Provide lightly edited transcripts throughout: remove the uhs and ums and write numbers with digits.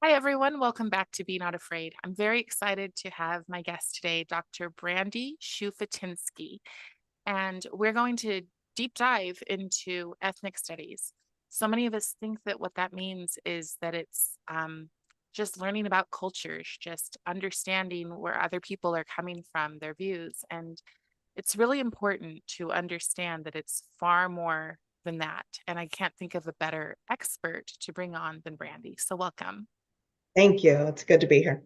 Hi, everyone. Welcome back to Be Not Afraid. I'm very excited to have my guest today, Dr. Brandy Shufutinsky, and we're going to deep dive into ethnic studies. So many of us think that what that means is that it's just learning about cultures, just understanding where other people are coming from, their views. And it's really important to understand that it's far more than that. And I can't think of a better expert to bring on than Brandy. So welcome. Thank you. It's good to be here.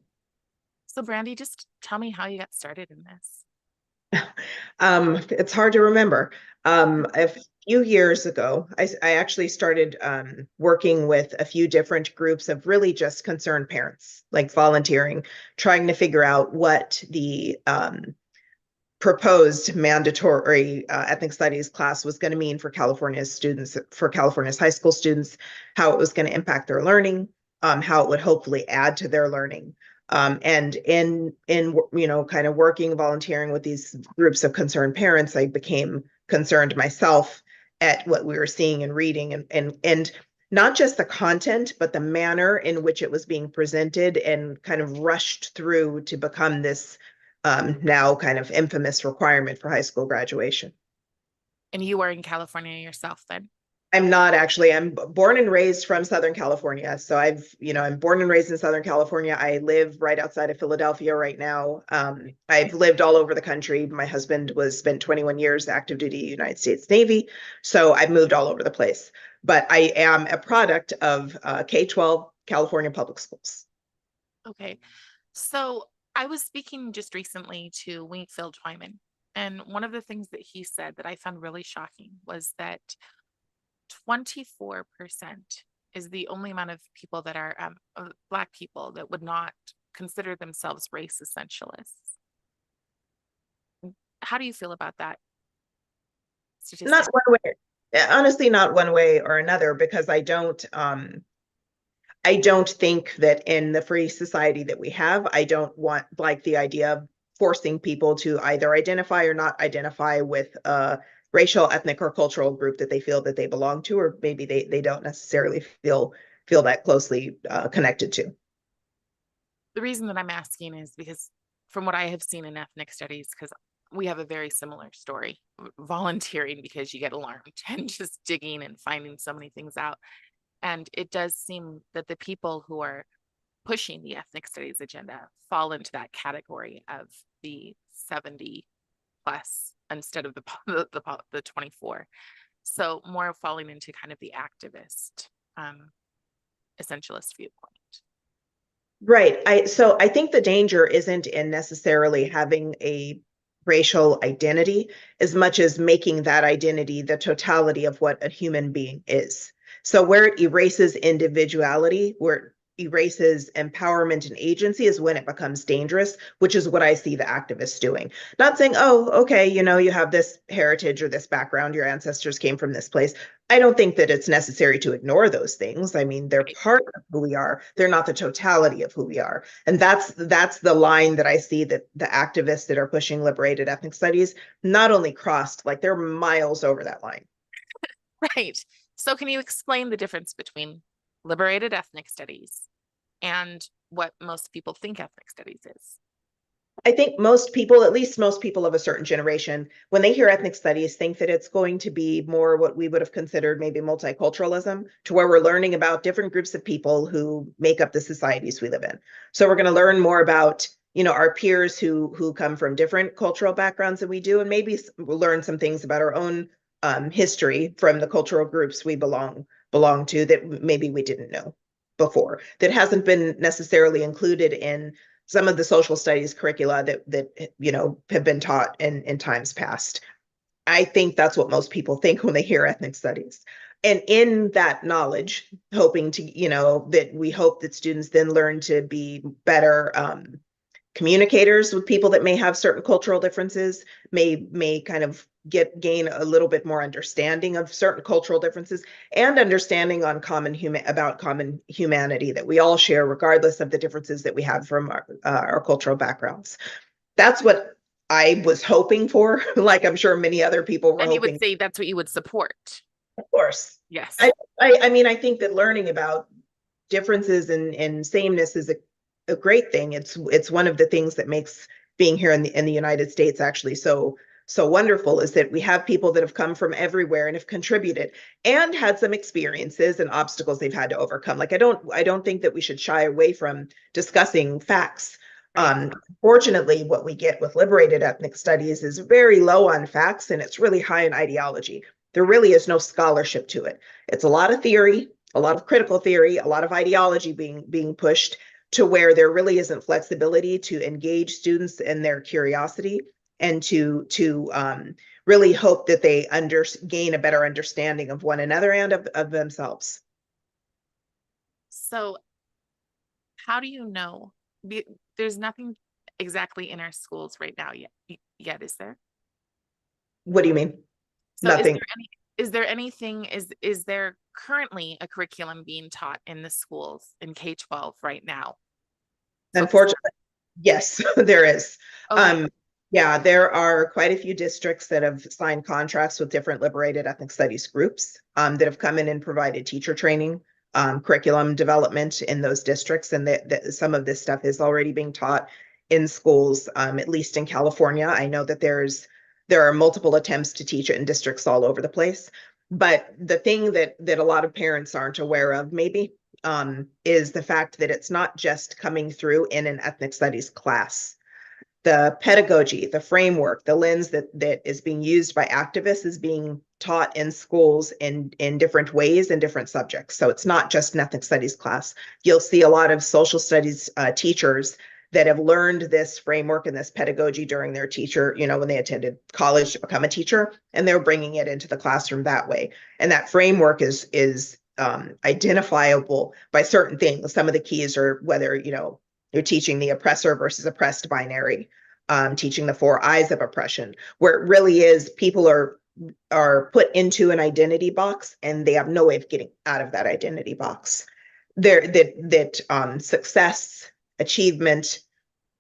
So, Brandy, just tell me how you got started in this. It's hard to remember. A few years ago, I actually started working with a few different groups of really just concerned parents, like volunteering, trying to figure out what the proposed mandatory ethnic studies class was going to mean for California's students, for California's high school students, how it was going to impact their learning, how it would hopefully add to their learning. And in kind of working, volunteering with these groups of concerned parents, I became concerned myself at what we were seeing and reading, and not just the content, but the manner in which it was being presented and kind of rushed through to become this now kind of infamous requirement for high school graduation. And you are in California yourself then? I'm not actually. I'm born and raised from Southern California. So I'm born and raised in Southern California. I live right outside of Philadelphia right now. I've lived all over the country. My husband spent 21 years active duty United States Navy. So I've moved all over the place. But I am a product of K-12 California public schools. Okay. So I was speaking just recently to Wingfield Twyman, and one of the things that he said that I found really shocking was that 24% is the only amount of people that are Black people that would not consider themselves race essentialists. How do you feel about that Not statistic? one way, honestly, not one way or another, because I don't think that in the free society that we have, I don't want like the idea of forcing people to either identify or not identify with a racial, ethnic, or cultural group that they feel that they belong to, or maybe they don't necessarily feel that closely connected to. The reason that I'm asking is because from what I have seen in ethnic studies, because we have a very similar story, volunteering because you get alarmed and just digging and finding so many things out. And it does seem that the people who are pushing the ethnic studies agenda fall into that category of the 70 plus instead of the 24. So more falling into kind of the activist essentialist viewpoint. Right. So I think the danger isn't in necessarily having a racial identity as much as making that identity the totality of what a human being is. So where it erases individuality, where it erases empowerment and agency is when it becomes dangerous, which is what I see the activists doing. Not saying, oh, okay, you have this heritage or this background, your ancestors came from this place. I don't think that it's necessary to ignore those things. I mean, they're Right. part of who we are. They're not the totality of who we are. And that's the line that I see that the activists that are pushing liberated ethnic studies not only crossed, like they're miles over that line. Right. So can you explain the difference between liberated ethnic studies and what most people think ethnic studies is? I think most people, at least most people of a certain generation, when they hear ethnic studies, think that it's going to be more what we would have considered maybe multiculturalism, to where we're learning about different groups of people who make up the societies we live in. So we're going to learn more about, our peers who come from different cultural backgrounds than we do, and maybe we'll learn some things about our own history from the cultural groups we belong to that maybe we didn't know before, that hasn't been necessarily included in some of the social studies curricula that have been taught in times past. I think that's what most people think when they hear ethnic studies. And in that knowledge, hoping to, that we hope that students then learn to be better communicators with people that may have certain cultural differences, may kind of gain a little bit more understanding of certain cultural differences and understanding on about common humanity that we all share regardless of the differences that we have from our cultural backgrounds. That's what I was hoping for, like I'm sure many other people were And you would hoping. say that's what you would support. Of course. Yes. I mean, I think that learning about differences and sameness is a great thing. It's one of the things that makes being here in the United States actually so wonderful, is that we have people that have come from everywhere and have contributed and had some experiences and obstacles they've had to overcome. Like I don't think that we should shy away from discussing facts. Right. Fortunately, what we get with liberated ethnic studies is very low on facts and it's really high in ideology. There really is no scholarship to it. It's a lot of theory, a lot of critical theory, a lot of ideology being pushed, to where there really isn't flexibility to engage students in their curiosity and to really hope that they gain a better understanding of one another and of themselves. So how do you know? There's nothing exactly in our schools right now yet, is there? What do you mean? So Nothing. is there anything, is there currently a curriculum being taught in the schools in K-12 right now? Unfortunately, yes, there is. Okay. Yeah, there are quite a few districts that have signed contracts with different liberated ethnic studies groups that have come in and provided teacher training, curriculum development in those districts, and that some of this stuff is already being taught in schools, at least in California. I know that there are multiple attempts to teach it in districts all over the place. But the thing that a lot of parents aren't aware of, maybe, is the fact that it's not just coming through in an ethnic studies class. The pedagogy, the framework, the lens that is being used by activists is being taught in schools in different ways and different subjects. So it's not just an ethnic studies class. You'll see a lot of social studies teachers that have learned this framework and this pedagogy during their teacher, when they attended college to become a teacher, and they're bringing it into the classroom that way. And that framework is identifiable by certain things. Some of the keys are whether, you're teaching the oppressor versus oppressed binary, teaching the four eyes of oppression, where it really is people are put into an identity box and they have no way of getting out of that identity box. Success, achievement,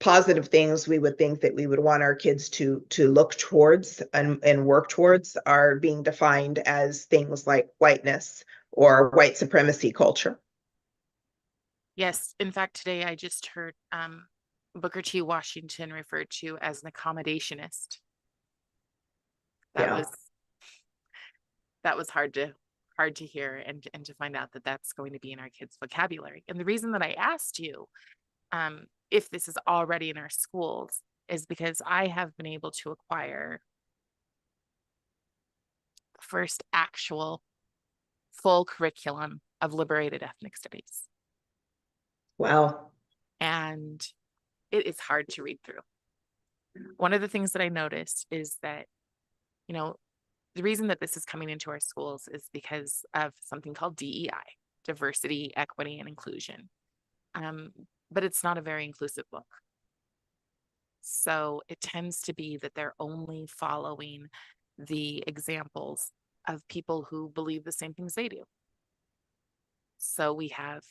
positive things we would think that we would want our kids to look towards and work towards are being defined as things like whiteness or white supremacy culture. Yes. In fact, today I just heard Booker T. Washington referred to as an accommodationist. That Yeah. was hard to hear and to find out that that's going to be in our kids' vocabulary. And the reason that I asked you if this is already in our schools is because I have been able to acquire the first actual full curriculum of liberated ethnic studies. Wow. And it is hard to read through. One of the things that I noticed is that, the reason that this is coming into our schools is because of something called DEI, diversity, equity, and inclusion. But it's not a very inclusive book. So it tends to be that they're only following the examples of people who believe the same things they do. So we have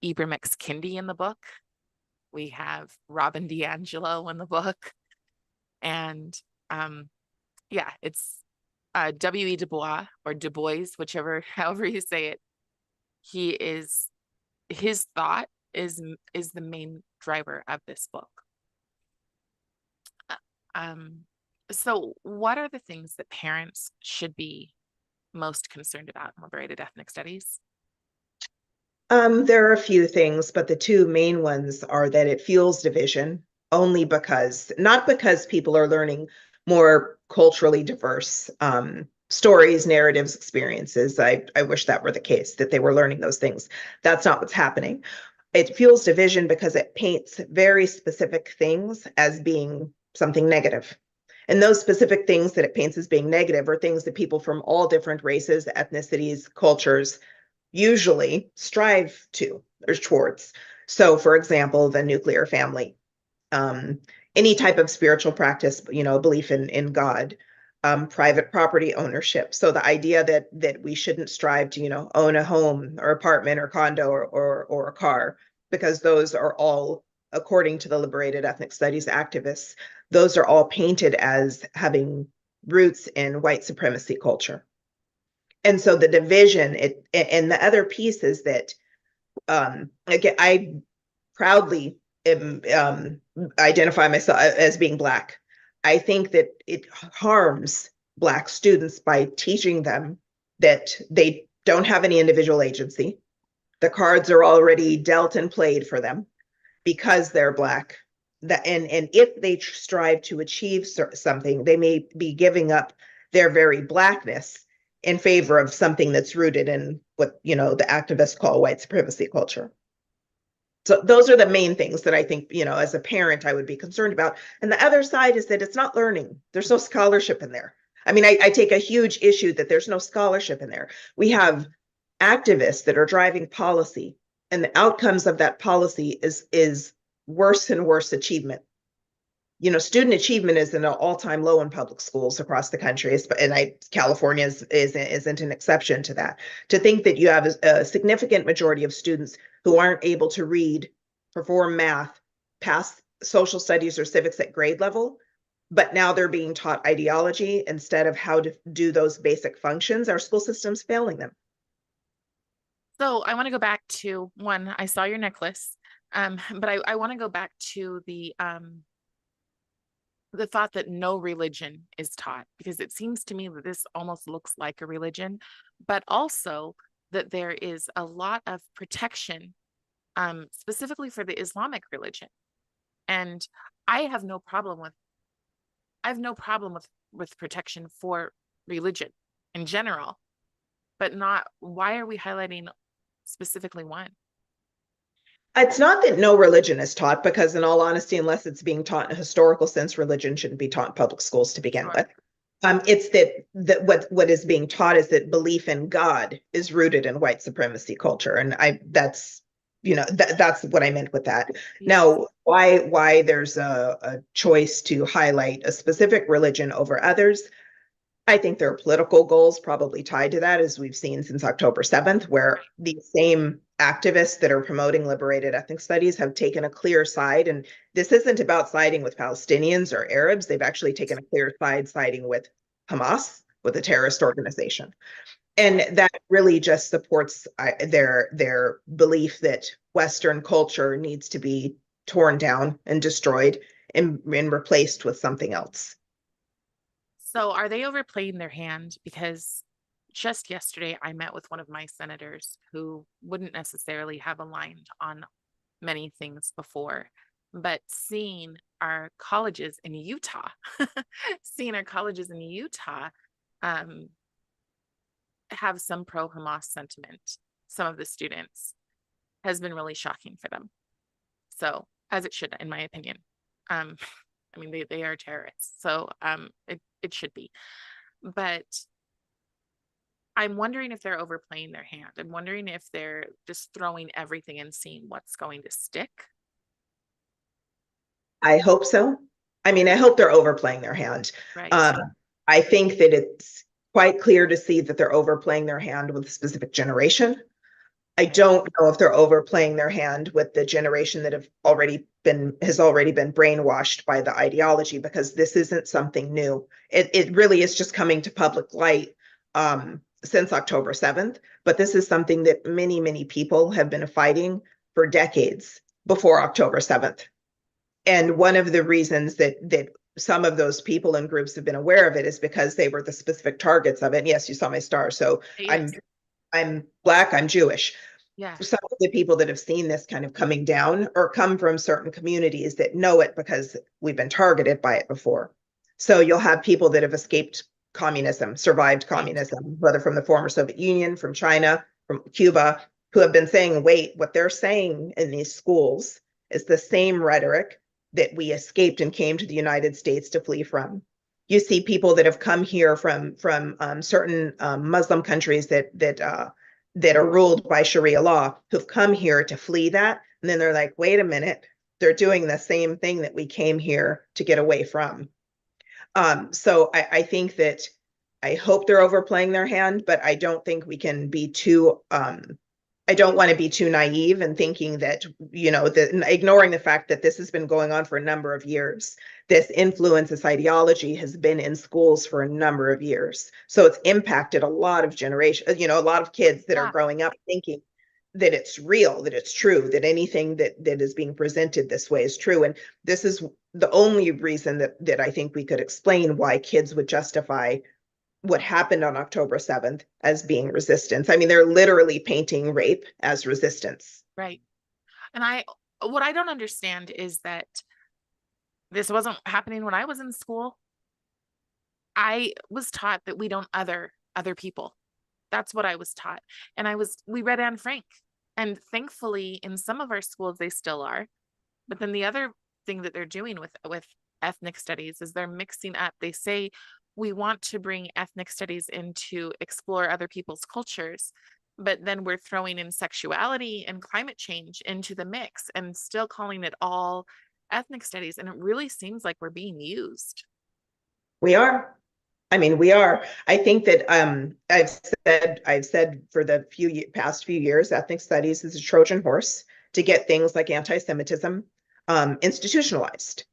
Ibram X. Kendi in the book. We have Robin DiAngelo in the book. And it's W.E. Du Bois or Du Bois, however you say it. His thought is the main driver of this book. So what are the things that parents should be most concerned about in liberated ethnic studies? There are a few things, but the two main ones are that it fuels division only not because people are learning more culturally diverse stories, narratives, experiences. I wish that were the case, that they were learning those things. That's not what's happening. It fuels division because it paints very specific things as being something negative. And those specific things that it paints as being negative are things that people from all different races, ethnicities, cultures usually strive to or towards. So, for example, the nuclear family, um, any type of spiritual practice, belief in God, private property ownership. So the idea that we shouldn't strive to, own a home or apartment or condo or a car, because those are all, according to the liberated ethnic studies activists, those are all painted as having roots in white supremacy culture. And so the division, and the other piece is that again, I proudly identify myself as being Black. I think that it harms Black students by teaching them that they don't have any individual agency. The cards are already dealt and played for them because they're Black. And if they strive to achieve something, they may be giving up their very Blackness in favor of something that's rooted in what, the activists call white supremacy culture. So those are the main things that I think, as a parent, I would be concerned about. And the other side is that it's not learning. There's no scholarship in there. I mean, I take a huge issue that there's no scholarship in there. We have activists that are driving policy, and the outcomes of that policy is worse and worse achievement. Student achievement is in an all-time low in public schools across the country, and California isn't an exception to that. To think that you have a significant majority of students who aren't able to read, perform math, pass social studies or civics at grade level, but now they're being taught ideology instead of how to do those basic functions, our school system's failing them. So I want to go back to one, I saw your necklace, but I want to go back to the thought that no religion is taught, because it seems to me that this almost looks like a religion, but also that there is a lot of protection, specifically for the Islamic religion. And I have no problem with protection for religion in general, but not, why are we highlighting specifically one? It's not that no religion is taught, because in all honesty, unless it's being taught in a historical sense, religion shouldn't be taught in public schools to begin with. It's that what is being taught is that belief in God is rooted in white supremacy culture. And that's what I meant with that. Yeah. Now, why there's a choice to highlight a specific religion over others, I think there are political goals probably tied to that, as we've seen since October 7th, where the same activists that are promoting liberated ethnic studies have taken a clear side. And this isn't about siding with Palestinians or Arabs. They've actually taken a clear side siding with Hamas, with a terrorist organization. And that really just supports their belief that Western culture needs to be torn down and destroyed and replaced with something else. So are they overplaying their hand? Because just yesterday, I met with one of my senators who wouldn't necessarily have aligned on many things before, but seeing our colleges in Utah, have some pro-Hamas sentiment, some of the students, has been really shocking for them. So, as it should, in my opinion. I mean, they are terrorists, so it should be. But I'm wondering if they're overplaying their hand. I'm wondering if they're just throwing everything and seeing what's going to stick. I hope so. I mean, I hope they're overplaying their hand. Right. I think that it's quite clear to see that they're overplaying their hand with a specific generation. I don't know if they're overplaying their hand with the generation that has already been brainwashed by the ideology, because this isn't something new. It really is just coming to public light since October 7th. But this is something that many, many people have been fighting for decades before October 7th. And one of the reasons that some of those people and groups have been aware of it is because they were the specific targets of it. And yes, you saw my star. So yes. I'm Black, I'm Jewish. Yeah. Some of the people that have seen this kind of coming down or come from certain communities that know it because we've been targeted by it before. So you'll have people that have escaped communism, survived communism, whether from the former Soviet Union, from China, from Cuba, who have been saying, wait, what they're saying in these schools is the same rhetoric that we escaped and came to the United States to flee from. You see people that have come here from certain Muslim countries that are ruled by Sharia law, who've come here to flee that. And then they're like, wait a minute, they're doing the same thing that we came here to get away from. So I think that, I hope they're overplaying their hand, but I don't think we can be too, I don't want to be too naive and thinking that, ignoring the fact that this has been going on for a number of years. This influence, this ideology has been in schools for a number of years. So it's impacted a lot of generations, a lot of kids that are growing up thinking that it's real, that it's true, that anything that is being presented this way is true. And this is the only reason that I think we could explain why kids would justify what happened on October 7th as being resistance. I mean, they're literally painting rape as resistance. Right. And what I don't understand is that this wasn't happening when I was in school. I was taught that we don't other people. That's what I was taught. And we read Anne Frank. And thankfully, in some of our schools, they still are. But then the other thing that they're doing with ethnic studies is they're mixing up. They say we want to bring ethnic studies in to explore other people's cultures, but then we're throwing in sexuality and climate change into the mix and still calling it all ethnic studies. And it really seems like we're being used. We are. I mean, we are. I think that I've said for the past few years, ethnic studies is a Trojan horse to get things like anti-Semitism institutionalized,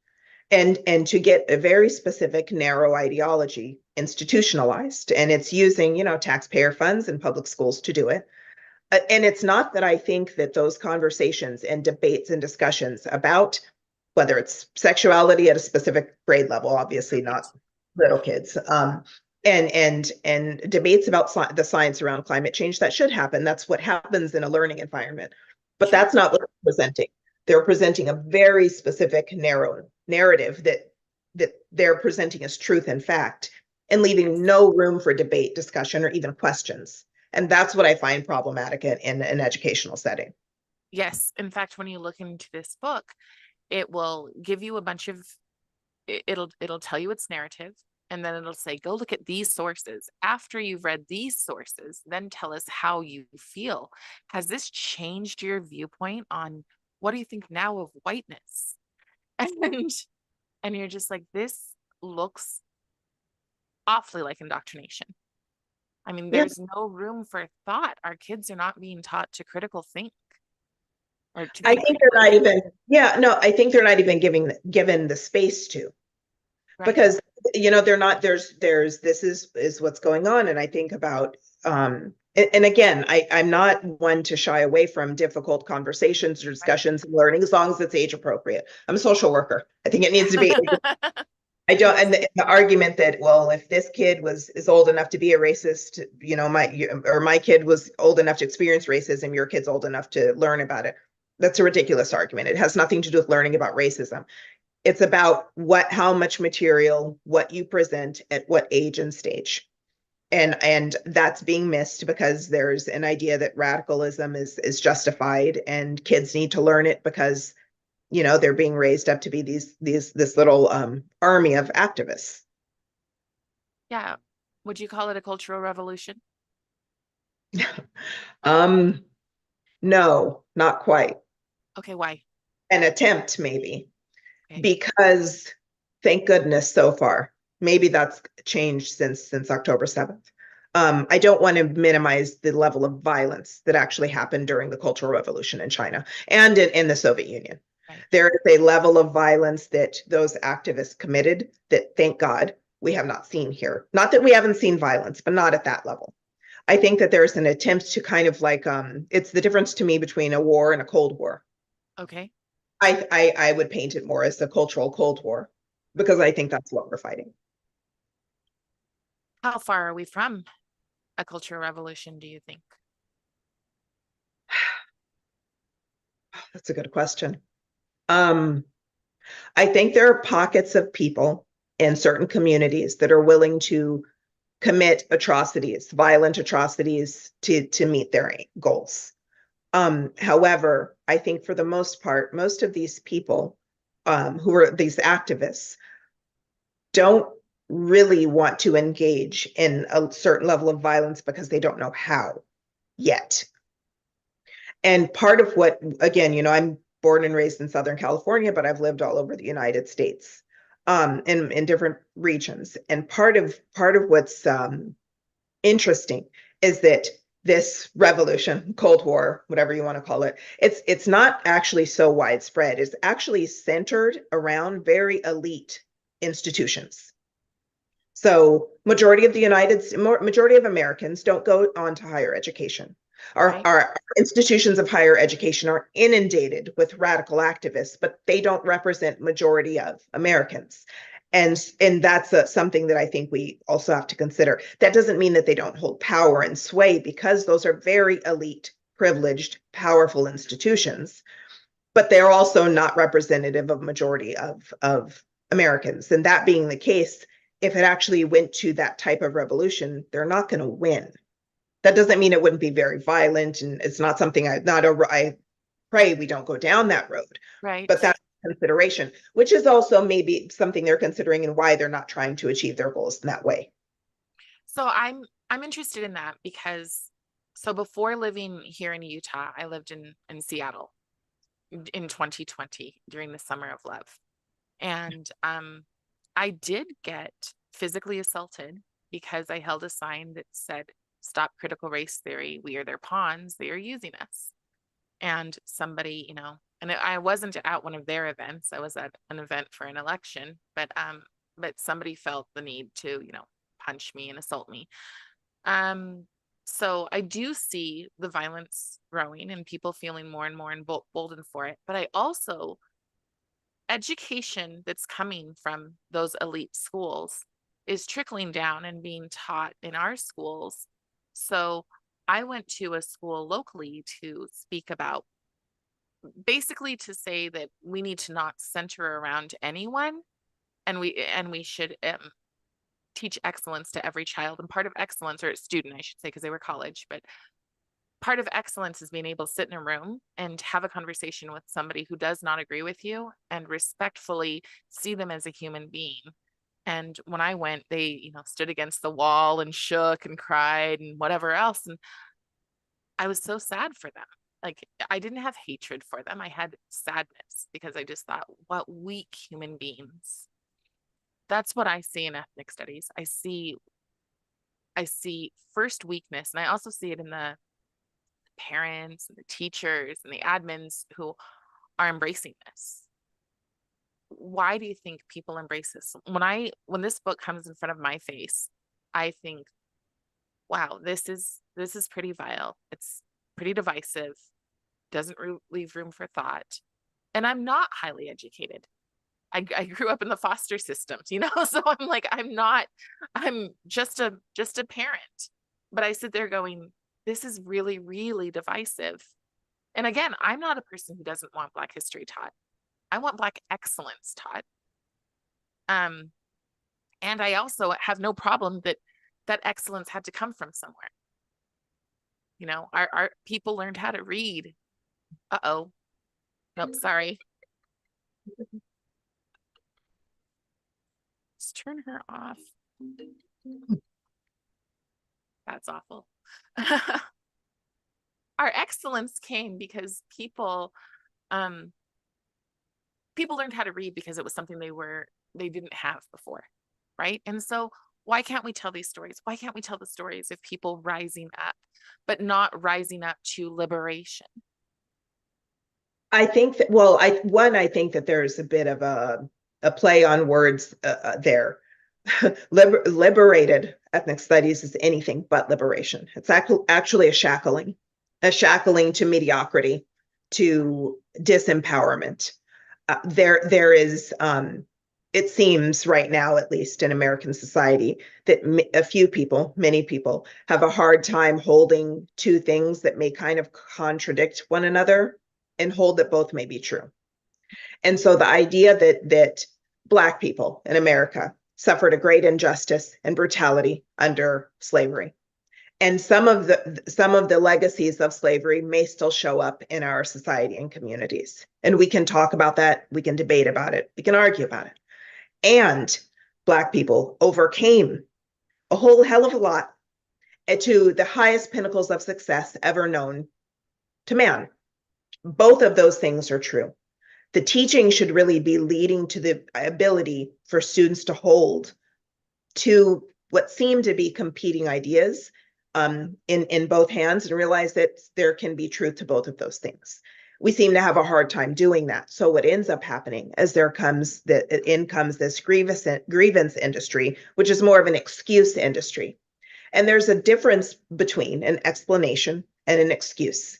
and to get a very specific narrow ideology institutionalized. And it's using, taxpayer funds and public schools to do it. And it's not that I think that those conversations and debates and discussions about whether it's sexuality at a specific grade level, obviously not little kids, and debates about the science around climate change, that should happen. That's what happens in a learning environment. But that's not what they're presenting. They're presenting a very specific, narrow narrative that they're presenting as truth and fact, and leaving no room for debate, discussion, or even questions. And that's what I find problematic in an educational setting. Yes. In fact, when you look into this book, it will give you a bunch of it'll tell you its narrative, and then it'll say, go look at these sources. After you've read these sources, then tell us how you feel. Has this changed your viewpoint on what do you think now of whiteness? And you're just like, this looks awfully like indoctrination. I mean, there's no room for thought. Our kids are not being taught to critical think. Or to I think they're not even, I think they're not even given the space to. Right. Because they're not, this is what's going on. And I think about and again, I'm not one to shy away from difficult conversations or discussions and learning, as long as it's age appropriate. I'm a social worker. I think it needs to be. I don't, and the argument that, well, if this kid is old enough to be a racist, my kid was old enough to experience racism, your kid's old enough to learn about it. That's a ridiculous argument. It has nothing to do with learning about racism. It's about how much material, what you present at what age and stage. And that's being missed because there's an idea that radicalism is justified, and kids need to learn it because, they're being raised up to be this little army of activists. Yeah. Would you call it a cultural revolution? No, not quite. Okay, why? An attempt, maybe. Okay. Because thank goodness so far, maybe that's changed since October 7th. I don't want to minimize the level of violence that actually happened during the Cultural Revolution in China and in the Soviet Union. Right. There is a level of violence that those activists committed that, thank God, we have not seen here. Not that we haven't seen violence, but not at that level. I think that there's an attempt to kind of like, it's the difference to me between a war and a Cold War. Okay. I would paint it more as the cultural Cold War, because I think that's what we're fighting. How far are we from a cultural revolution, do you think? That's a good question. I think there are pockets of people in certain communities that are willing to commit atrocities, violent atrocities, to meet their goals. However, I think for the most part, most of these people who are these activists don't really want to engage in a certain level of violence because they don't know how yet. And part of what, again, I'm born and raised in Southern California, but I've lived all over the United States, in different regions. And part of what's interesting is that this revolution, Cold War, whatever you want to call it, it's not actually so widespread. It's actually centered around very elite institutions. So majority of Americans don't go on to higher education. Right. Our institutions of higher education are inundated with radical activists, but they don't represent majority of Americans. And that's something that I think we also have to consider. That doesn't mean that they don't hold power and sway, because those are very elite, privileged, powerful institutions, but they're also not representative of majority of Americans. And that being the case, if it actually went to that type of revolution, they're not going to win. That doesn't mean it wouldn't be very violent, and it's not something I pray we don't go down that road. Right. But that's a consideration, which is also maybe something they're considering and why they're not trying to achieve their goals in that way. So I'm interested in that because so before living here in Utah, I lived in Seattle in 2020 during the summer of love. And I did get physically assaulted because I held a sign that said, "Stop critical race theory. We are their pawns. They are using us." And somebody, and I wasn't at one of their events. I was at an event for an election, but somebody felt the need to, punch me and assault me. So I do see the violence growing and people feeling more and more emboldened for it. But I also, education that's coming from those elite schools is trickling down and being taught in our schools. So I went to a school locally to speak about, basically to say that we need to not center around anyone, and we should teach excellence to every child. And part of excellence, or student, I should say, because they were college, but part of excellence is being able to sit in a room and have a conversation with somebody who does not agree with you and respectfully see them as a human being. And when I went, they, stood against the wall and shook and cried and whatever else. And I was so sad for them. Like, I didn't have hatred for them. I had sadness because I just thought, what weak human beings. That's what I see in ethnic studies. I see first weakness, and I also see it in the parents and the teachers and the admins who are embracing this. Why do you think people embrace this? When this book comes in front of my face, I think, wow, this is pretty vile. It's pretty divisive, doesn't leave room for thought. And I'm not highly educated. I grew up in the foster systems, so I'm like, I'm just a parent. But I sit there going, this is really, really divisive. And again, I'm not a person who doesn't want Black history taught. I want Black excellence taught. And I also have no problem that excellence had to come from somewhere. Our people learned how to read. Uh-oh. Nope, sorry. Let's turn her off. That's awful. Our excellence came because people learned how to read because it was something they didn't have before, right? And so why can't we tell these stories? Why can't we tell the stories of people rising up, but not rising up to liberation? I think that, I think that there's a bit of a play on words there. Liberated ethnic studies is anything but liberation. It's actually a shackling to mediocrity, to disempowerment. There is, it seems right now, at least in American society, that many people have a hard time holding two things that may kind of contradict one another and hold that both may be true. And so the idea that Black people in America suffered a great injustice and brutality under slavery, and some of the legacies of slavery may still show up in our society and communities. And we can talk about that, we can debate about it, we can argue about it. And Black people overcame a whole hell of a lot to the highest pinnacles of success ever known to man. Both of those things are true. The teaching should really be leading to the ability for students to hold to what seem to be competing ideas in both hands, and realize that there can be truth to both of those things. We seem to have a hard time doing that. So what ends up happening is in comes this grievance industry, which is more of an excuse industry. And there's a difference between an explanation and an excuse.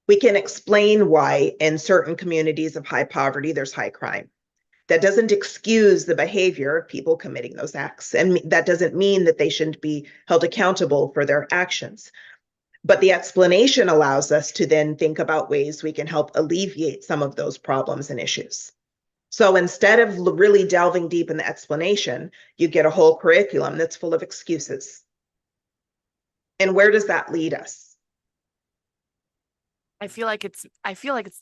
We can explain why in certain communities of high poverty, there's high crime. That doesn't excuse the behavior of people committing those acts. And that doesn't mean that they shouldn't be held accountable for their actions. But the explanation allows us to then think about ways we can help alleviate some of those problems and issues. So instead of really delving deep in the explanation, you get a whole curriculum that's full of excuses. And where does that lead us? I feel like it's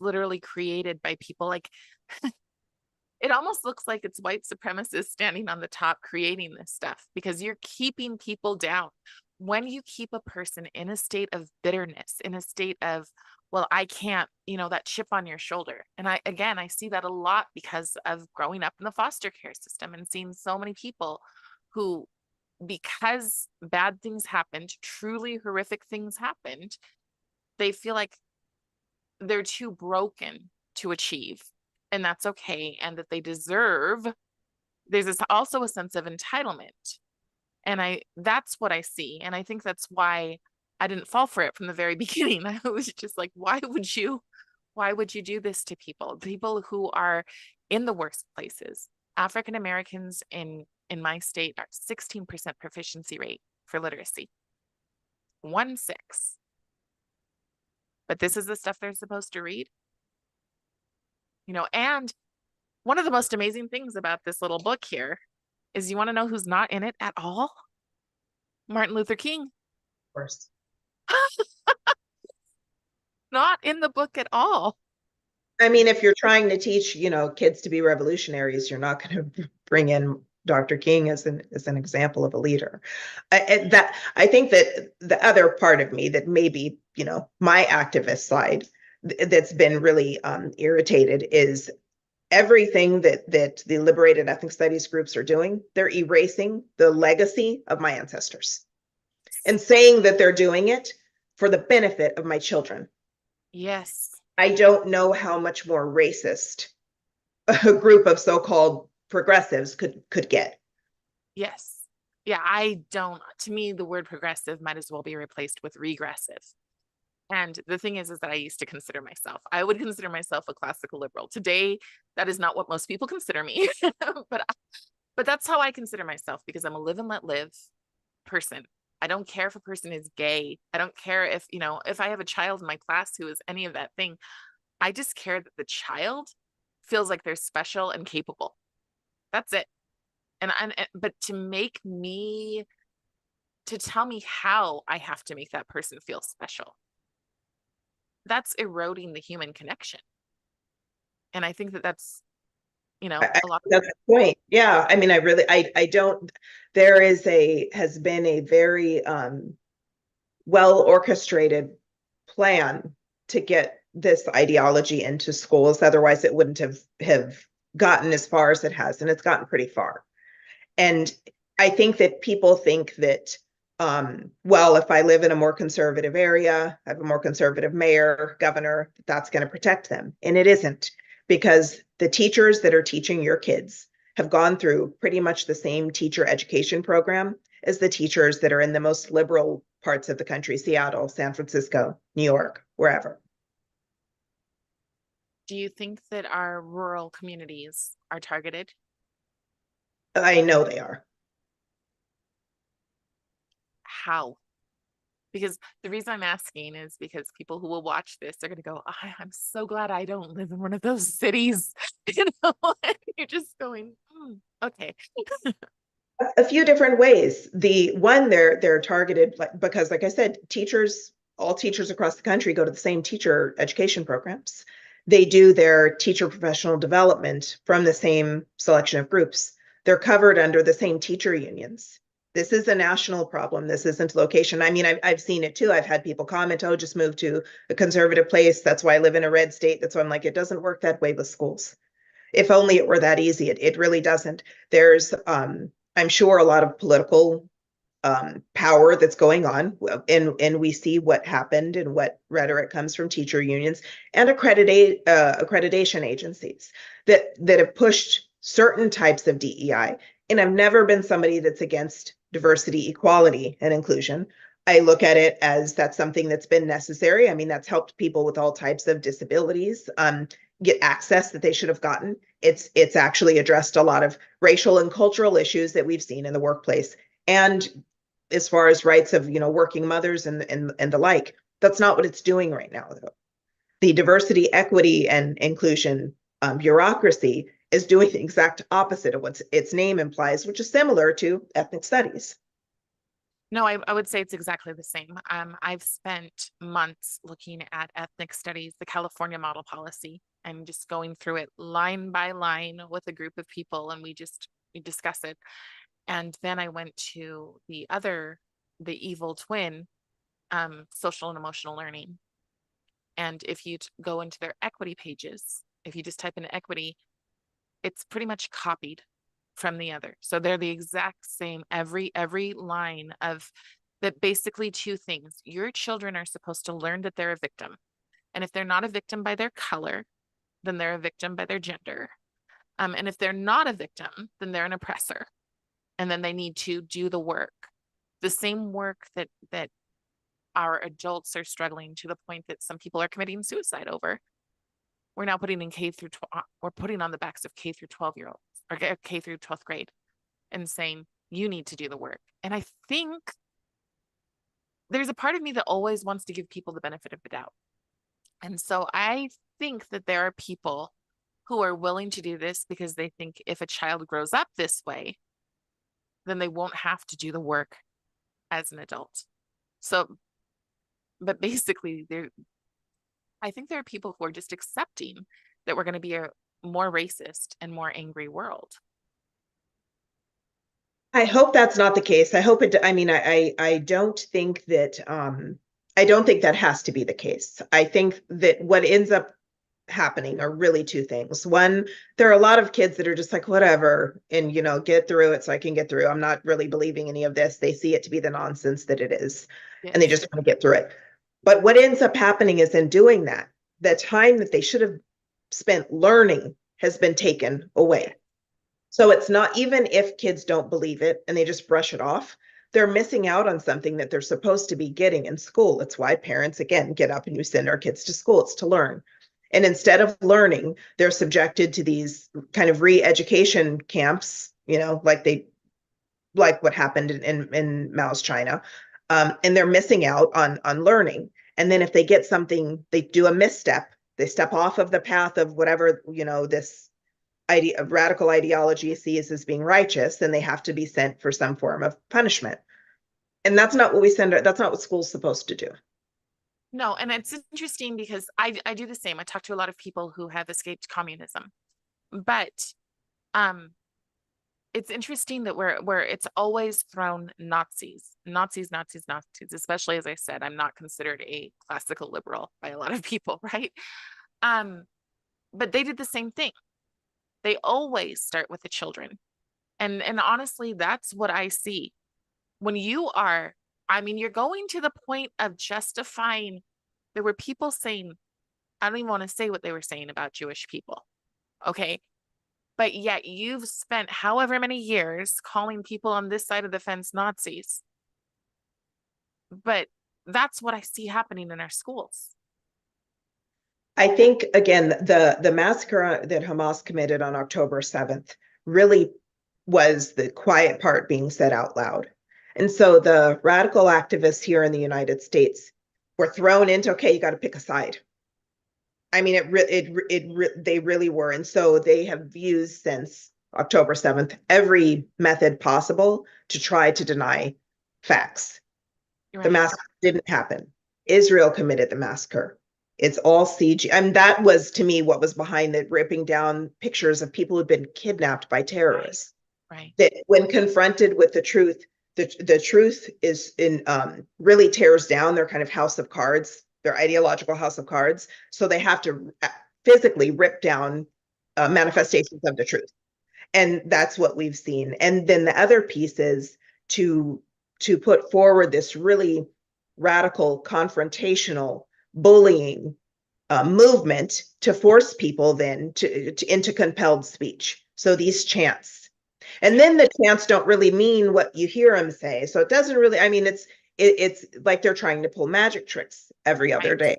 literally created by people. Like it almost looks like it's white supremacists standing on the top creating this stuff, because you're keeping people down. When you keep a person in a state of bitterness, in a state of, well, I can't, that chip on your shoulder. And I see that a lot because of growing up in the foster care system and seeing so many people who, because bad things happened, truly horrific things happened, they feel like they're too broken to achieve, and that's okay, and that they deserve. There's also a sense of entitlement, and that's what I see, and I think that's why I didn't fall for it from the very beginning. I was just like, why would you do this to people who are in the worst places? African Americans in my state are 16% proficiency rate for literacy, 1-6. But this is the stuff they're supposed to read. And one of the most amazing things about this little book here is, you want to know who's not in it at all? Martin Luther King. Of course. Not in the book at all. I mean, if you're trying to teach, kids to be revolutionaries, you're not going to bring in Dr. King as an example of a leader. I think that the other part of me that maybe, my activist side that's been really irritated is everything that the Liberated Ethnic Studies groups are doing. They're erasing the legacy of my ancestors and saying that they're doing it for the benefit of my children. Yes. I don't know how much more racist a group of so-called progressives could get. Yes. Yeah, I don't. To me, the word progressive might as well be replaced with regressive. And the thing is that I used to consider myself, I would consider myself a classical liberal. Today, that is not what most people consider me. but that's how I consider myself, because I'm a live and let live person. I don't care if a person is gay. I don't care if, if I have a child in my class who is any of that thing. I just care that the child feels like they're special and capable. That's it. But to tell me how I have to make that person feel special, that's eroding the human connection. And I think that's, a lot. That's the point. Yeah. I mean, I don't, has been a very well orchestrated plan to get this ideology into schools. Otherwise it wouldn't have gotten as far as it has, and it's gotten pretty far. And I think that people think that, well, if I live in a more conservative area, I have a more conservative mayor, governor, that's going to protect them. And it isn't, because the teachers that are teaching your kids have gone through pretty much the same teacher education program as the teachers that are in the most liberal parts of the country, Seattle, San Francisco, New York, wherever. Do you think that our rural communities are targeted? I know they are. How? Because the reason I'm asking is because people who will watch this are going to go, I'm so glad I don't live in one of those cities. And you're just going, okay. A few different ways. The one, they're targeted because, like I said, all teachers across the country go to the same teacher education programs. They do their teacher professional development from the same selection of groups. They're covered under the same teacher unions. This is a national problem. This isn't location. I mean, I've seen it too. I've had people comment, oh, just move to a conservative place. That's why I live in a red state. That's why I'm like, it doesn't work that way with schools. If only it were that easy. It really doesn't. There's, I'm sure, a lot of political power that's going on, and we see what happened and what rhetoric comes from teacher unions and accreditation agencies that have pushed certain types of DEI. And I've never been somebody that's against diversity, equality, and inclusion. I look at it as that's something that's been necessary. I mean, that's helped people with all types of disabilities get access that they should have gotten. It's actually addressed a lot of racial and cultural issues that we've seen in the workplace. And as far as rights of, working mothers and the like, that's not what it's doing right now, though. The diversity, equity, and inclusion bureaucracy is doing the exact opposite of what its name implies, which is similar to ethnic studies. No, I would say it's exactly the same. I've spent months looking at ethnic studies, the California model policy, and just going through it line by line with a group of people, and we discuss it. And then I went to the evil twin, social and emotional learning. And if you go into their equity pages, if you just type in equity, it's pretty much copied from the other. So they're the exact same, every line of that. Basically two things. Your children are supposed to learn that they're a victim. And if they're not a victim by their color, then they're a victim by their gender. And if they're not a victim, then they're an oppressor. And then they need to do the work, the same work that our adults are struggling to the point that some people are committing suicide over. We're now putting in K through 12, we're putting on the backs of K through 12-year-olds or K through 12th grade and saying, you need to do the work. And I think there's a part of me that always wants to give people the benefit of the doubt. And so I think that there are people who are willing to do this because they think if a child grows up this way, then they won't have to do the work as an adult. So, but basically, I think there are people who are just accepting that we're going to be a more racist and more angry world. I hope that's not the case. I hope it, I mean, I don't think that, I don't think that has to be the case. I think that what ends up happening are really two things. One, there are a lot of kids that are just like, whatever, and, get through it so I can get through. I'm not really believing any of this. They see it to be the nonsense that it is, Yes. and they just want to get through it. But what ends up happening is in doing that, the time that they should have spent learning has been taken away. So it's not, even if kids don't believe it and they just brush it off, they're missing out on something that they're supposed to be getting in school. It's why parents, again, get up and you send our kids to school. It's to learn. And instead of learning, they're subjected to these kind of re-education camps, like what happened in Mao's China. And they're missing out on learning. And then if they get something, they do a misstep, they step off of the path of whatever, this radical ideology sees as being righteous, then they have to be sent for some form of punishment. And that's not what that's not what school's supposed to do. No, and it's interesting because I do the same. I talk to a lot of people who have escaped communism, but it's interesting that where it's always thrown Nazis, especially, as I said, I'm not considered a classical liberal by a lot of people, right? But they did the same thing. They always start with the children. And honestly, that's what I see. When you're going to the point of justifying, there were people saying, I don't even want to say what they were saying about Jewish people. Okay. But yet you've spent however many years calling people on this side of the fence Nazis. But that's what I see happening in our schools. I think, again, the massacre that Hamas committed on October 7th really was the quiet part being said out loud. And so the radical activists here in the United States were thrown into, okay, you got to pick a side. I mean, they really were. And so they have used since October 7th every method possible to try to deny facts. Right. The massacre didn't happen. Israel committed the massacre. It's all CG. And that was, to me, what was behind the ripping down pictures of people who'd been kidnapped by terrorists. Right. That when confronted with the truth is really tears down their kind of house of cards, their ideological house of cards. So they have to physically rip down manifestations of the truth. And that's what we've seen. And then the other piece is to put forward this really radical, confrontational, bullying movement to force people then into compelled speech. So these chants. And then the chants don't really mean what you hear them say. So it doesn't really, I mean, it's like they're trying to pull magic tricks every other Right. day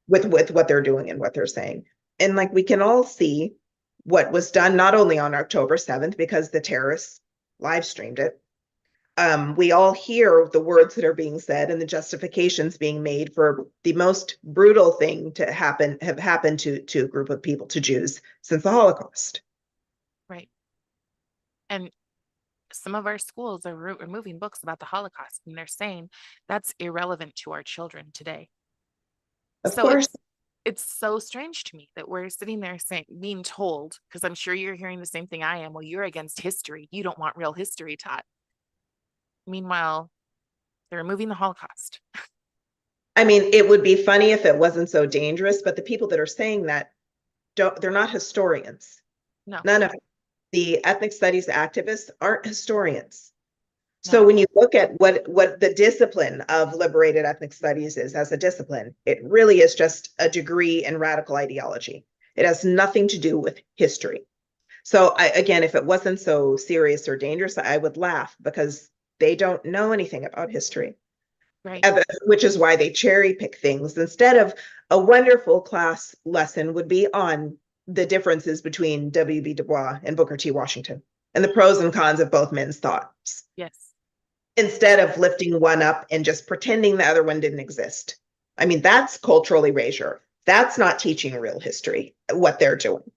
with what they're doing and what they're saying. And like we can all see what was done not only on October 7th because the terrorists live streamed it. We all hear the words that are being said and the justifications being made for the most brutal thing to have happened to a group of people, to Jews, since the Holocaust. Right. And some of our schools are removing books about the Holocaust, and they're saying that's irrelevant to our children today. Of So course. it's so strange to me that we're sitting there saying, being told, because I'm sure you're hearing the same thing I am, well, you're against history. You don't want real history taught. Meanwhile, they're removing the Holocaust. I mean, it would be funny if it wasn't so dangerous, but the people that are saying that they're not historians. No, None of the ethnic studies activists aren't historians. So no, when you look at what the discipline of liberated ethnic studies is as a discipline, it really is just a degree in radical ideology. It has nothing to do with history. So again, if it wasn't so serious or dangerous, I would laugh because they don't know anything about history, right. which is why they cherry pick things instead of a wonderful class lesson would be on the differences between W.B. Du Bois and Booker T. Washington and the pros and cons of both men's thoughts, Yes. instead of lifting one up and just pretending the other one didn't exist. I mean, that's cultural erasure. That's not teaching real history, what they're doing.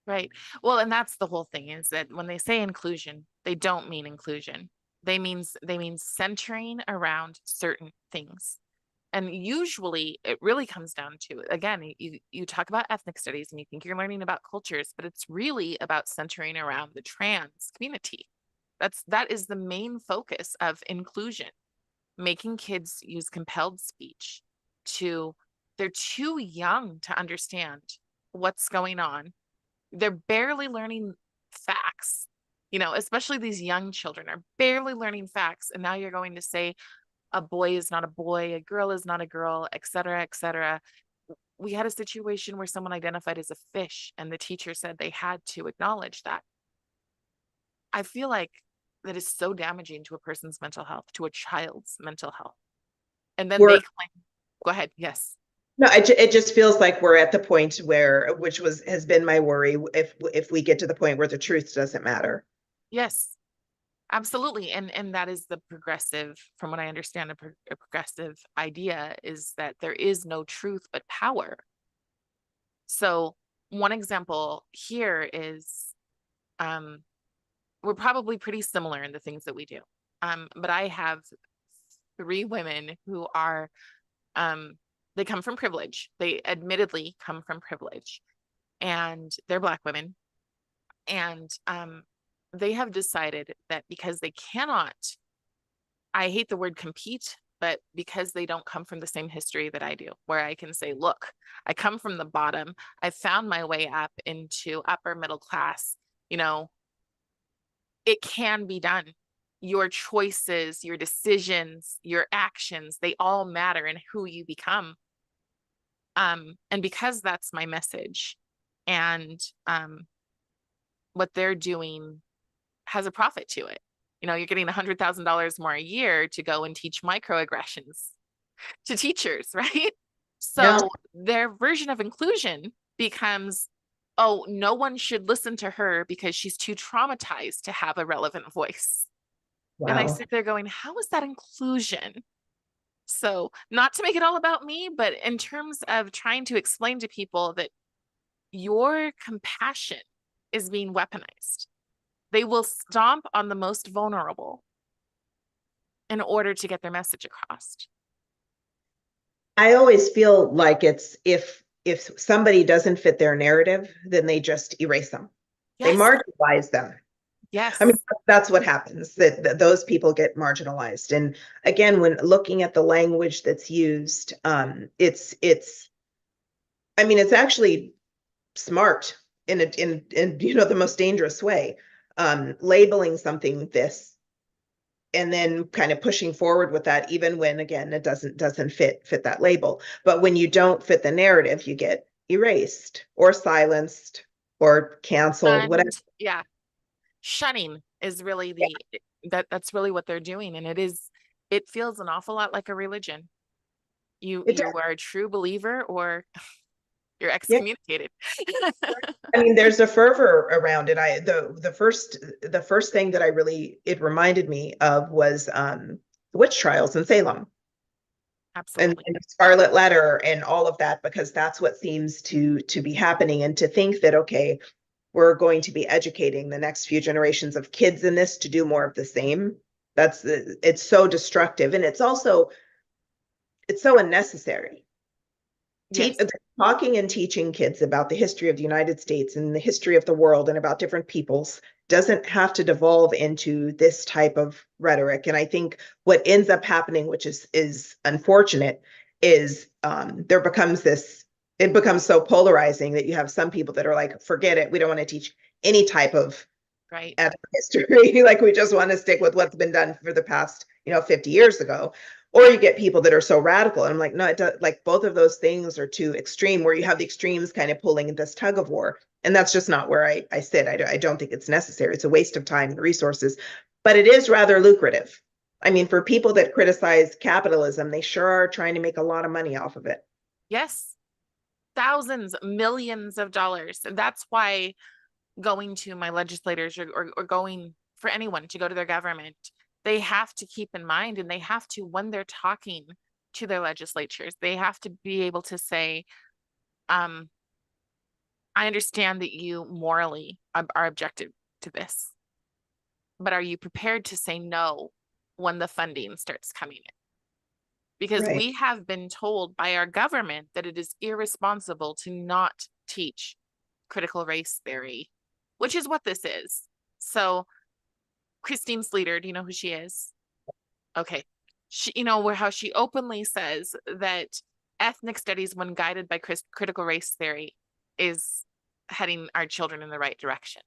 Right. Well, and that's the whole thing, is that when they say inclusion, they don't mean inclusion. They mean centering around certain things. And usually it really comes down to, again, you talk about ethnic studies and you think you're learning about cultures, but it's really about centering around the trans community. That is the main focus of inclusion, making kids use compelled speech to, they're too young to understand what's going on. They're barely learning facts, especially these young children are barely learning facts. And now you're going to say a boy is not a boy, a girl is not a girl, et cetera, et cetera. We had a situation where someone identified as a fish and the teacher said they had to acknowledge that. I feel like that is so damaging to a person's mental health, to a child's mental health. And then We're they claim, go ahead. Yes. No, it just feels like we're at the point where, which has been my worry, if we get to the point where the truth doesn't matter. Yes. Absolutely. And that is the progressive, from what I understand, a progressive idea is that there is no truth but power. So one example here is, we're probably pretty similar in the things that we do. But I have 3 women who are, they come from privilege. They admittedly come from privilege, and they're Black women. And they have decided that because they cannot, I hate the word compete, but because they don't come from the same history that I do, where I can say, look, I come from the bottom. I found my way up into upper middle class. It can be done. Your choices, your decisions, your actions, they all matter in who you become. And because that's my message, and what they're doing has a profit to it. You're getting $100,000 more a year to go and teach microaggressions to teachers, right? Yeah. So their version of inclusion becomes, oh, no one should listen to her because she's too traumatized to have a relevant voice. And I Wow. sit there going, how is that inclusion? So, not to make it all about me, but in terms of trying to explain to people that your compassion is being weaponized. They will stomp on the most vulnerable in order to get their message across. I always feel like it's if somebody doesn't fit their narrative, then they just erase them. They Yes. marginalize them. Yes. I mean, that's what happens, that those people get marginalized. And again, when looking at the language that's used, it's I mean, it's actually smart in the most dangerous way. Labeling something this and then kind of pushing forward with that, even when again it doesn't fit that label. But when you don't fit the narrative, you get erased or silenced or canceled, whatever. Yeah. Shunning is really that's really what they're doing. And it is, it feels an awful lot like a religion. It You are a true believer or you're does. excommunicated. I mean, there's a fervor around it. The first thing that I really it reminded me of was the witch trials in Salem Absolutely. and Scarlet Letter and all of that, because that's what seems to be happening. And to think that, okay, we're going to be educating the next few generations of kids in this to do more of the same. It's so destructive, and it's so unnecessary. Yes. Talking and teaching kids about the history of the United States and the history of the world and about different peoples doesn't have to devolve into this type of rhetoric. And I think what ends up happening, which is unfortunate, is it becomes so polarizing that you have some people that are like, forget it, we don't want to teach any type of Right. history. Like, we just want to stick with what's been done for the past 50 years ago. Or you get people that are so radical, and I'm like, no, it does, like, both of those things are too extreme, where you have the extremes kind of pulling this tug of war, and that's just not where I sit. I don't think it's necessary. It's a waste of time and resources, but it is rather lucrative. I mean, for people that criticize capitalism, they sure are trying to make a lot of money off of it. Yes. Thousands, millions of dollars. And that's why going to my legislators or going for anyone to go to their government, they have to keep in mind, and they have to, when they're talking to their legislatures, they have to be able to say, I understand that you morally are objective to this, but are you prepared to say no when the funding starts coming in? Because Right. we have been told by our government that it is irresponsible to not teach critical race theory, which is what this is. So Christinesler, do you know who she is? Okay. She, how she openly says that ethnic studies, when guided by critical race theory, is heading our children in the right direction.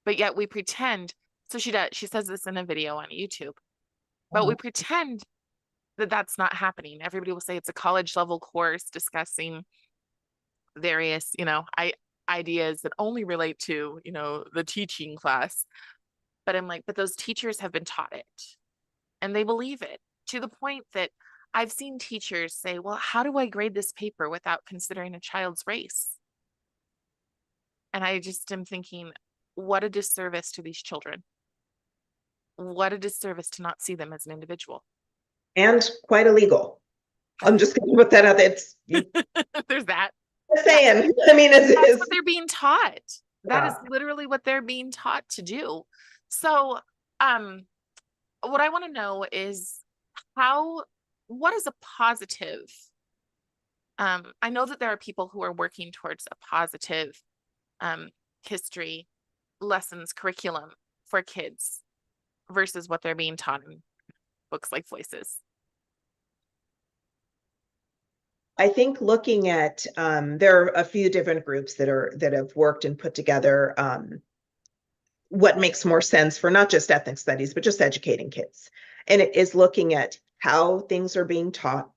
But yet we pretend, so she says this in a video on YouTube, but we pretend that that's not happening. Everybody will say it's a college level course discussing various, ideas that only relate to, the teaching class. But I'm like, but those teachers have been taught it and they believe it, to the point that I've seen teachers say, well, how do I grade this paper without considering a child's race? And I just am thinking, what a disservice to these children. What a disservice to not see them as an individual. And quite illegal. I'm just going to put that out there. There's that. Saying, I mean, that's what they're being taught. That is Yeah. literally what they're being taught to do. So, what I want to know is what is a positive? I know that there are people who are working towards a positive history lessons curriculum for kids versus what they're being taught in books like Voices. I think looking at there are a few different groups that have worked and put together what makes more sense for not just ethnic studies, but just educating kids. And it is looking at how things are being taught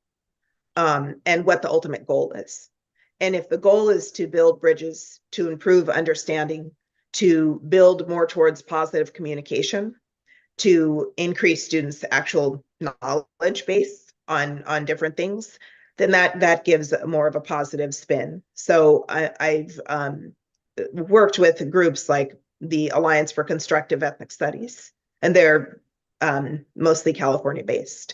and what the ultimate goal is. And if the goal is to build bridges, to improve understanding, to build more towards positive communication, to increase students' actual knowledge base on different things, then that gives more of a positive spin. So I've worked with groups like the Alliance for Constructive Ethnic Studies, and they're mostly California based.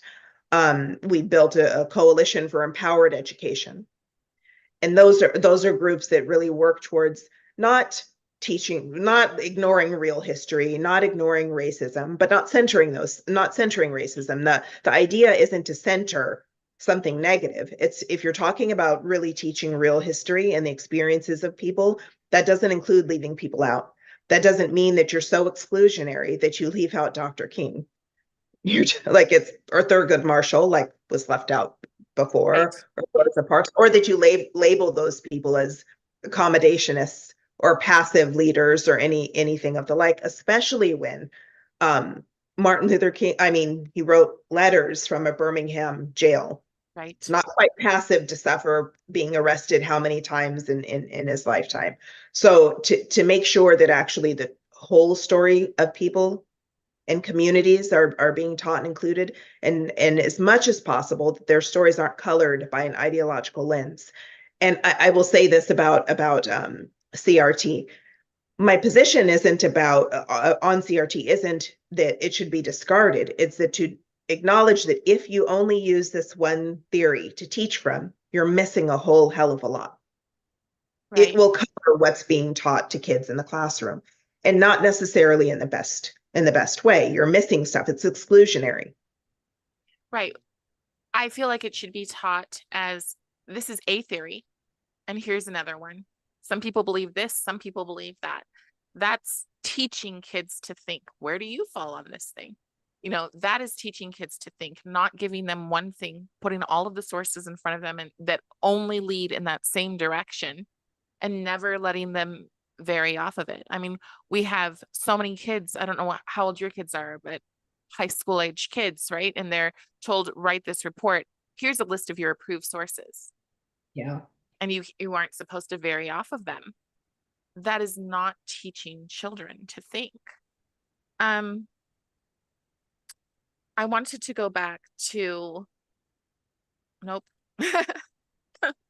We built a coalition for empowered education, and those are groups that really work towards not ignoring real history, not ignoring racism, but not centering racism. The idea isn't to center something negative. It's, if you're talking about really teaching real history and the experiences of people, that doesn't include leaving people out. That doesn't mean that you're so exclusionary that you leave out Dr. King. You're like, it's, or Thurgood Marshall, like, was left out before, Right. or Rosa Parks, or that you label those people as accommodationists or passive leaders or anything of the like, especially when Martin Luther King, I mean, he wrote letters from a Birmingham jail. Right. It's not quite passive to suffer being arrested how many times in his lifetime. So to make sure that actually the whole story of people and communities are being taught and included, and as much as possible that their stories aren't colored by an ideological lens. And I will say this about CRT. My position isn't about on CRT isn't that it should be discarded. It's that to acknowledge that if you only use this one theory to teach from, you're missing a whole hell of a lot. It will cover what's being taught to kids in the classroom, and not necessarily in the best way. You're missing stuff. It's exclusionary. Right. I feel like it should be taught as this is a theory, and here's another one. Some people believe this, some people believe that. That's teaching kids to think. Where do you fall on this thing? You know, that is teaching kids to think, not giving them one thing, putting all of the sources in front of them and that only lead in that same direction and never letting them vary off of it. I mean, we have so many kids. I don't know how old your kids are, but high school age kids, right? And they're told, write this report. Here's a list of your approved sources. Yeah. And you aren't supposed to vary off of them. That is not teaching children to think. I wanted to go back to, nope.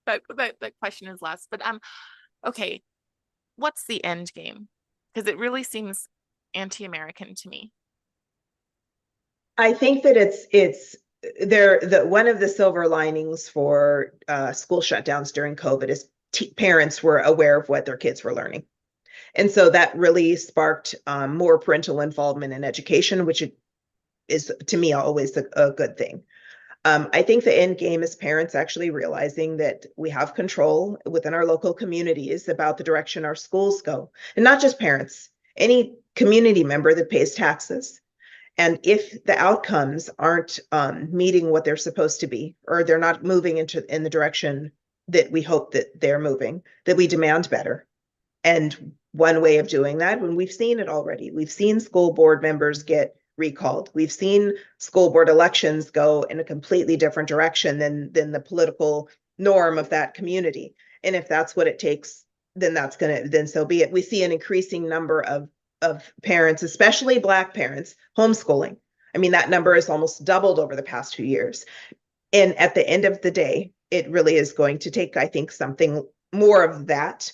that question is lost, but okay, what's the end game? Because it really seems anti-American to me. I think that it's there. One of the silver linings for school shutdowns during COVID is parents were aware of what their kids were learning, and so that really sparked more parental involvement in education, which is to me always a good thing. I think the end game is parents actually realizing that we have control within our local communities about the direction our schools go, and not just parents, any community member that pays taxes. And if the outcomes aren't meeting what they're supposed to be, or they're not moving in the direction that we hope that they're moving, that we demand better. And one way of doing that, when we've seen it already, we've seen school board members get recalled. We've seen school board elections go in a completely different direction than the political norm of that community. And if that's what it takes, then so be it. We see an increasing number of parents, especially Black parents, homeschooling. I mean, that number has almost doubled over the past few years. And at the end of the day, it really is going to take, I think, something more of that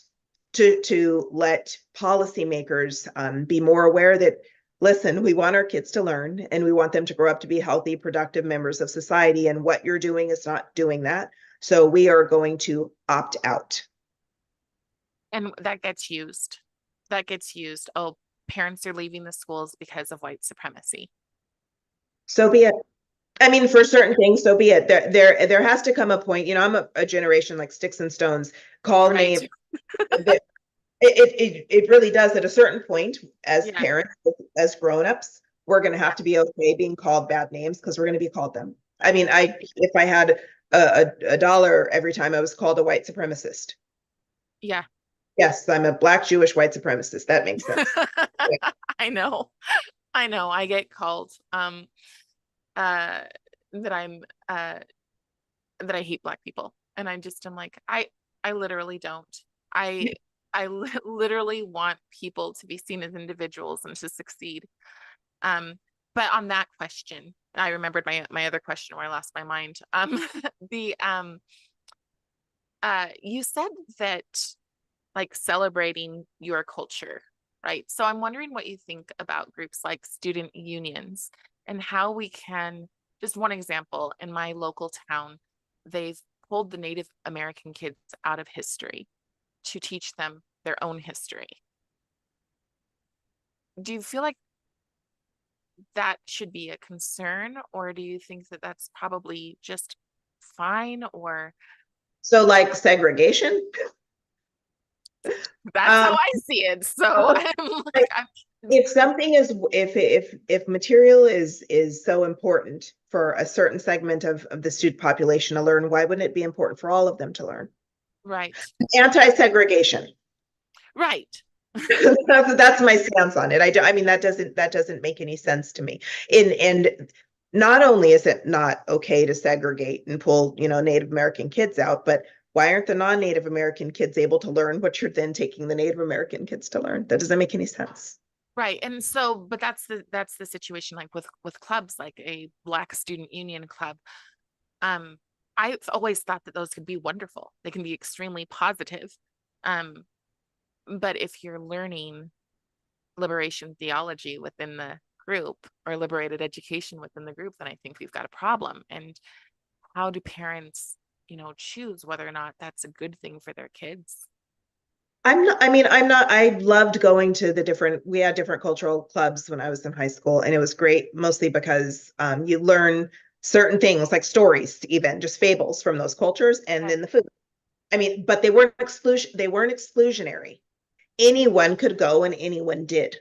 to let policymakers be more aware that, listen, we want our kids to learn and we want them to grow up to be healthy, productive members of society. And what you're doing is not doing that. So we are going to opt out. And that gets used. Oh, parents are leaving the schools because of white supremacy. So be it. I mean, for certain things, so be it. There has to come a point, you know, I'm a generation like sticks and stones. Call me. It really does at a certain point as parents, as grownups, we're going to have to be okay being called bad names because we're going to be called them. I mean, if I had a dollar every time I was called a white supremacist. Yeah. Yes, I'm a Black Jewish white supremacist. That makes sense. Yeah. I know. I get called that I hate Black people, and I'm like, I literally don't. I literally want people to be seen as individuals and to succeed. But on that question, I remembered my other question where I lost my mind. You said that like celebrating your culture, right? So I'm wondering what you think about groups like student unions and how we can, just one example, in my local town, they've pulled the Native American kids out of history to teach them their own history. Do you feel like that should be a concern, or do you think that that's probably just fine? Or so like segregation? That's how I see it. So if something is, if material is so important for a certain segment of the student population to learn, why wouldn't it be important for all of them to learn? Right. Anti-segregation. Right. That's my stance on it. I mean, that doesn't make any sense to me. And not only is it not okay to segregate and pull, Native American kids out, but why aren't the non-Native American kids able to learn what you're then taking the Native American kids to learn? That doesn't make any sense. Right. And so, but that's the situation, like with clubs, like a Black Student Union club. Um, I've always thought that those could be wonderful. They can be extremely positive. Um, but if you're learning liberation theology within the group or liberated education within the group, then I think we've got a problem. And how do parents, choose whether or not that's a good thing for their kids? I loved going to we had different cultural clubs when I was in high school, and it was great mostly because you learn certain things like stories, even just fables from those cultures, and Yes. then the food. But they weren't exclusionary. Anyone could go and anyone did.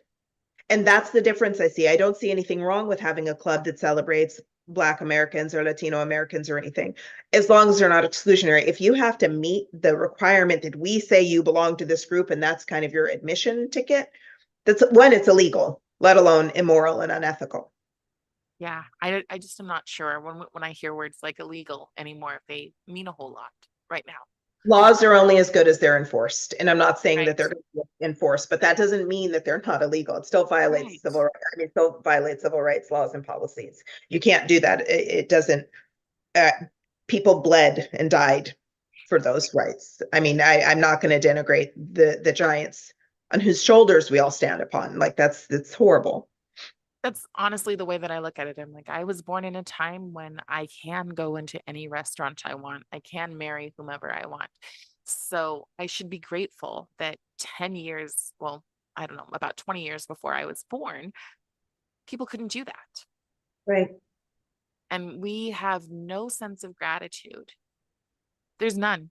And that's the difference I see. I don't see anything wrong with having a club that celebrates Black Americans or Latino Americans or anything, as long as they're not exclusionary. If you have to meet the requirement that we say you belong to this group and that's kind of your admission ticket, that's when it's illegal, let alone immoral and unethical. Yeah, I just am not sure when I hear words like illegal anymore if they mean a whole lot right now. Laws are only as good as they're enforced. And I'm not saying that Right. they're going to be enforced, but that doesn't mean that they're not illegal. It still violates Right. still violates civil rights laws and policies. You can't do that. It doesn't, uh, people bled and died for those rights. I'm not going to denigrate the giants on whose shoulders we all stand upon. Like that's horrible. That's honestly the way that I look at it. I'm like, I was born in a time when I can go into any restaurant I want. I can marry whomever I want. So I should be grateful that 10 years, well, I don't know, about 20 years before I was born, people couldn't do that. Right. And we have no sense of gratitude. There's none.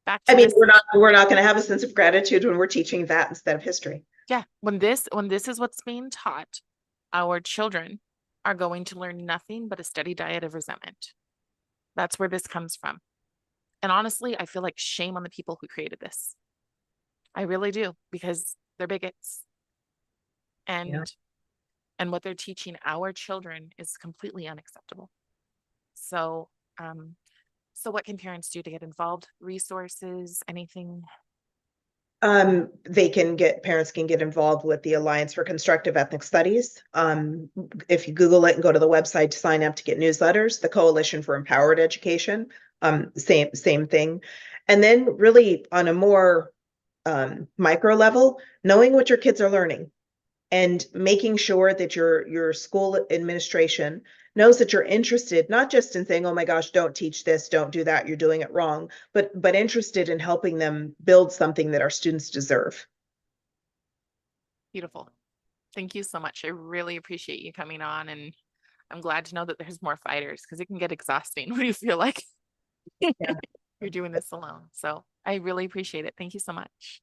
Back I to mean, this. we're not going to have a sense of gratitude when we're teaching that instead of history. Yeah. When this is what's being taught, our children are going to learn nothing but a steady diet of resentment. That's where this comes from. And honestly, I feel like shame on the people who created this. I really do, because they're bigots. Yeah. And what they're teaching our children is completely unacceptable. So, so what can parents do to get involved? Resources, anything? Parents can get involved with the Alliance for Constructive Ethnic Studies. If you Google it and go to the website to sign up to get newsletters, the Coalition for Empowered Education, same thing. And then really on a more micro level, knowing what your kids are learning and making sure that your school administration knows that you're interested, not just in saying, oh my gosh, don't teach this, don't do that, you're doing it wrong, but interested in helping them build something that our students deserve. Beautiful. Thank you so much. I really appreciate you coming on, and I'm glad to know that there's more fighters, because it can get exhausting when you feel like Yeah. you're doing this alone. So I really appreciate it. Thank you so much.